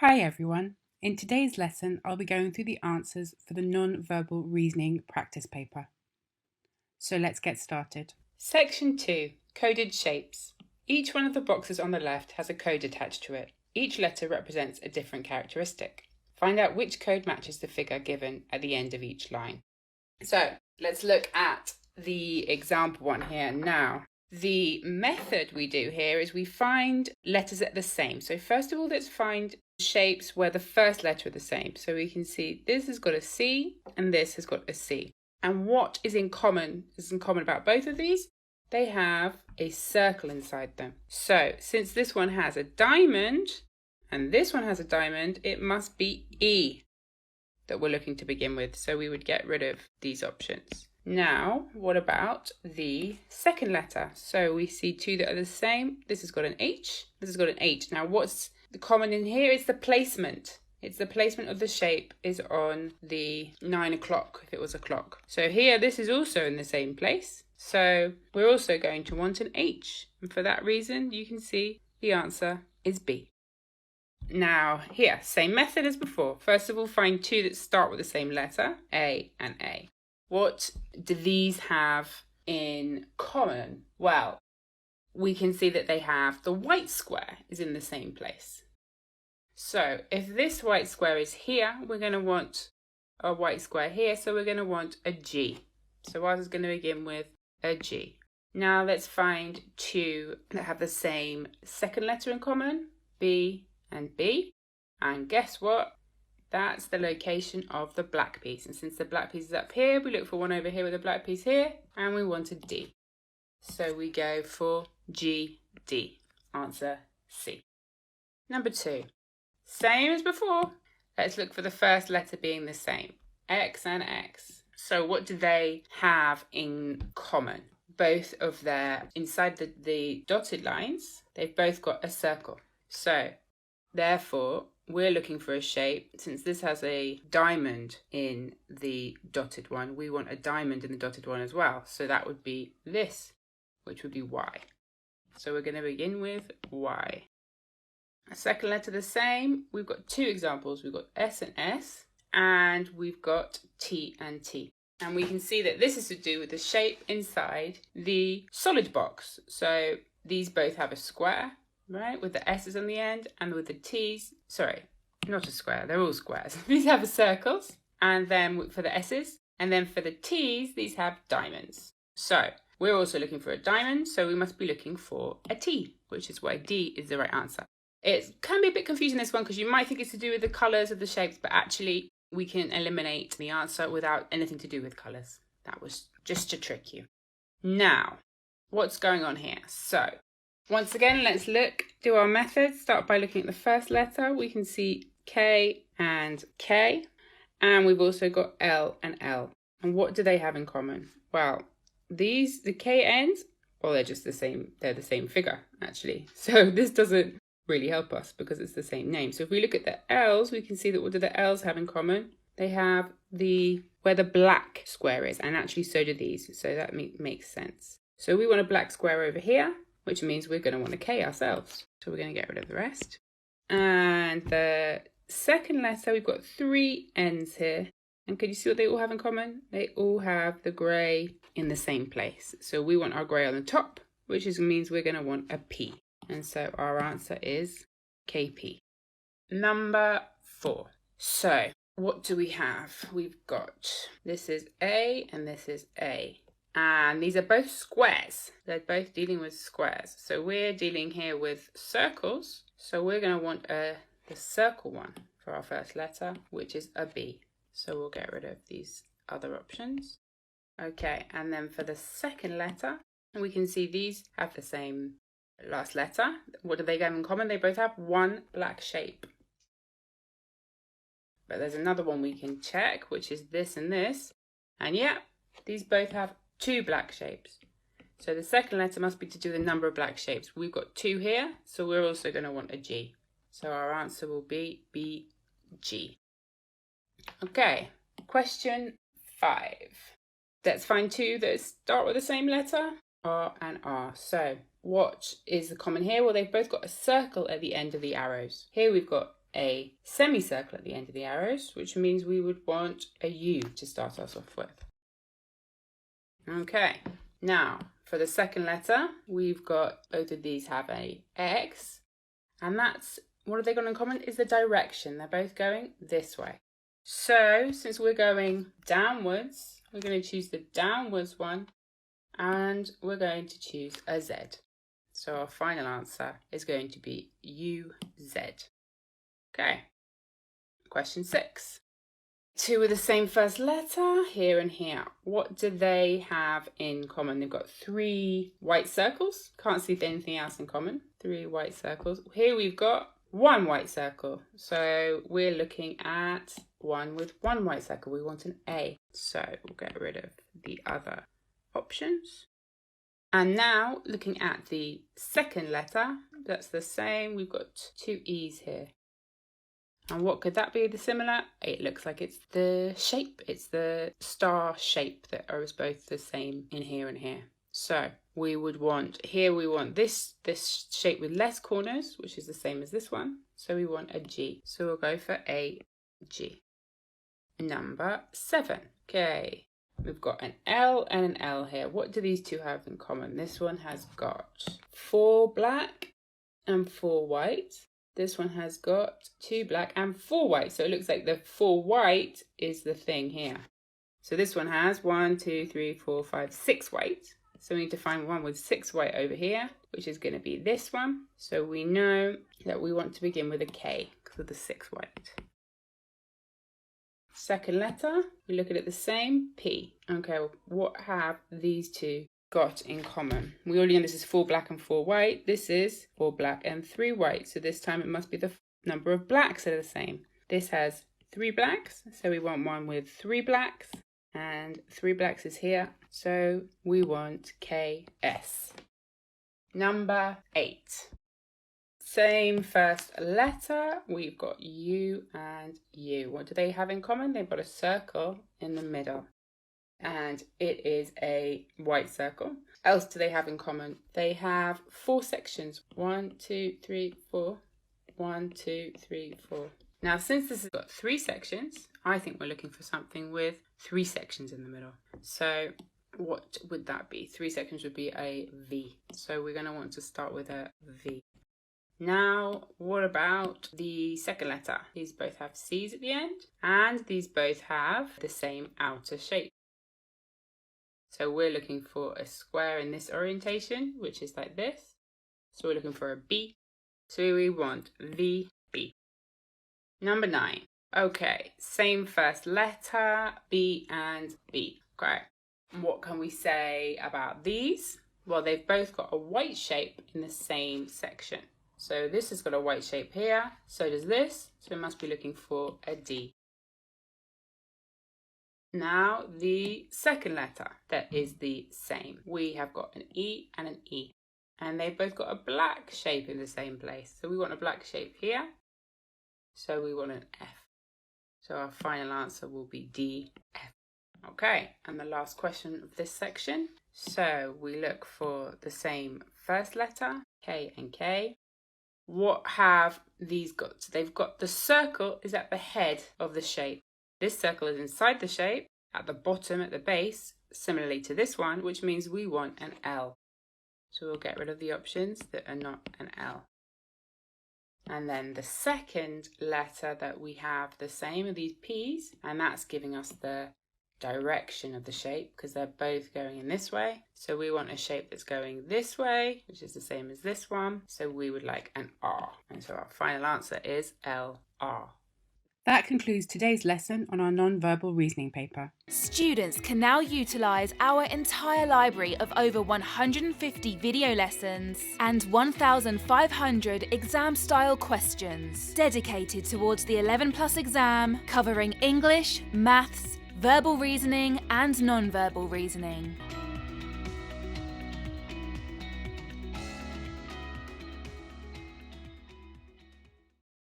Hi everyone. In today's lesson, I'll be going through the answers for the non-verbal reasoning practice paper. So let's get started. Section 2, Coded Shapes. Each one of the boxes on the left has a code attached to it. Each letter represents a different characteristic. Find out which code matches the figure given at the end of each line. So let's look at the example one here now. The method we do here is we find letters that are the same. So first of all, let's find shapes where the first letter are the same. So we can see this has got a C and this has got a C. And what is in common about both of these? They have a circle inside them. So since this one has a diamond and this one has a diamond, it must be E that we're looking to begin with. So we would get rid of these options. Now, what about the second letter? So we see two that are the same. This has got an H, this has got an H. Now what's the common in here is the placement. It's the placement of the shape is on the 9 o'clock, if it was a clock. So here, this is also in the same place. So we're also going to want an H. And for that reason, you can see the answer is B. Now here, same method as before. First of all, find two that start with the same letter, A and A. What do these have in common? Well, we can see that they have the white square is in the same place. So if this white square is here, we're going to want a white square here, so we're going to want a G. So ours is going to begin with a G. Now let's find two that have the same second letter in common, B and B. And guess what? That's the location of the black piece. And since the black piece is up here, we look for one over here with a black piece here, and we want a D. So we go for G, D. Answer C. Number 2. Same as before. Let's look for the first letter being the same. X and X. So what do they have in common? Both of their, inside the dotted lines, they've both got a circle. So therefore, we're looking for a shape. Since this has a diamond in the dotted one, we want a diamond in the dotted one as well. So that would be this, which would be Y. So we're going to begin with Y. A second letter the same. We've got two examples. We've got S and S, and we've got T and T. And we can see that this is to do with the shape inside the solid box. So these both have a square, right, with the S's on the end, and with the T's, sorry, not a square, they're all squares. These have circles, and then for the S's, and then for the T's, these have diamonds. So we're also looking for a diamond, so we must be looking for a T, which is why D is the right answer. It can be a bit confusing, this one, because you might think it's to do with the colours of the shapes, but actually we can eliminate the answer without anything to do with colours. That was just to trick you. Now, what's going on here? So once again, let's do our method. Start by looking at the first letter. We can see K and K, and we've also got L and L. And what do they have in common? Well, the K ends, well, they're just the same. They're the same figure, actually. So this doesn't really help us because it's the same name. So if we look at the L's, we can see that what do the L's have in common? They have where the black square is, and actually so do these. So that makes sense. So we want a black square over here, which means we're going to want a K ourselves. So we're going to get rid of the rest. And the second letter, we've got 3 N's here. And can you see what they all have in common? They all have the grey in the same place. So we want our grey on the top, which means we're going to want a P. And so our answer is KP. Number 4. So what do we have? We've got, this is A and this is A. And these are both squares. They're both dealing with squares. So we're dealing here with circles. So we're going to want the circle one for our first letter, which is a B. So we'll get rid of these other options. Okay, and then for the second letter, we can see these have the same last letter. What do they have in common? They both have one black shape. But there's another one we can check, which is this and this. And yeah, these both have 2 black shapes. So the second letter must be to do the number of black shapes. We've got 2 here, so we're also going to want a G. So our answer will be BG. Okay, question 5. Let's find 2 that start with the same letter, R and R. So what is the common here? Well, they've both got a circle at the end of the arrows. Here we've got a semicircle at the end of the arrows, which means we would want a U to start us off with. Okay, now for the second letter, we've got both of these have a X, and that's, what have they got in common is the direction. They're both going this way. So since we're going downwards, we're going to choose the downwards one, and we're going to choose a Z. So our final answer is going to be UZ. Okay, question 6. Two with the same first letter, here and here. What do they have in common? They've got 3 white circles. Can't see anything else in common. 3 white circles. Here we've got 1 white circle. So we're looking at one with 1 white circle. We want an A. So we'll get rid of the other options. And now looking at the second letter, that's the same. We've got 2 E's here. And what could that be the similar? It looks like it's the shape. It's the star shape that are both the same in here and here. So we would want, here we want this shape with less corners, which is the same as this one. So we want a G. So we'll go for a G. Number 7. Okay. We've got an L and an L here. What do these two have in common? This one has got 4 black and 4 white. This one has got 2 black and 4 white. So it looks like the 4 white is the thing here. So this one has 1, 2, 3, 4, 5, 6 white. So we need to find one with 6 white over here, which is going to be this one. So we know that we want to begin with a K because of the 6 white. Second letter, we look at it the same, P. Okay, well, what have these two got in common? We already know this is 4 black and 4 white. This is 4 black and 3 white. So this time it must be the number of blacks that are the same. This has 3 blacks, so we want one with 3 blacks, and 3 blacks is here. So we want KS. Number 8. Same first letter, we've got U and U. What do they have in common? They've got a circle in the middle, and it is a white circle. Else do they have in common? They have 4 sections. 1, 2, 3, 4. 1, 2, 3, 4. Now, since this has got 3 sections, I think we're looking for something with 3 sections in the middle. So what would that be? 3 sections would be a V. So we're going to want to start with a V. Now, what about the second letter? These both have C's at the end, and these both have the same outer shape. So we're looking for a square in this orientation, which is like this. So we're looking for a B. So we want VB. Number 9. Okay, same first letter, B and B. Okay, what can we say about these? Well, they've both got a white shape in the same section. So this has got a white shape here, so does this, so we must be looking for a D. Now the second letter that is the same. We have got an E and an E, and they've both got a black shape in the same place. So we want a black shape here, so we want an F. So our final answer will be D, F. Okay, and the last question of this section. So we look for the same first letter, K and K. What have these got? So they've got the circle is at the head of the shape. This circle is inside the shape, at the bottom, at the base, similarly to this one, which means we want an L. So we'll get rid of the options that are not an L. And then the second letter that we have the same are these P's, and that's giving us the direction of the shape because they're both going in this way. So we want a shape that's going this way, which is the same as this one. So we would like an R. And so our final answer is LR. That concludes today's lesson on our non-verbal reasoning paper. Students can now utilise our entire library of over 150 video lessons and 1,500 exam-style questions dedicated towards the 11+ exam, covering English, maths, verbal reasoning and non-verbal reasoning.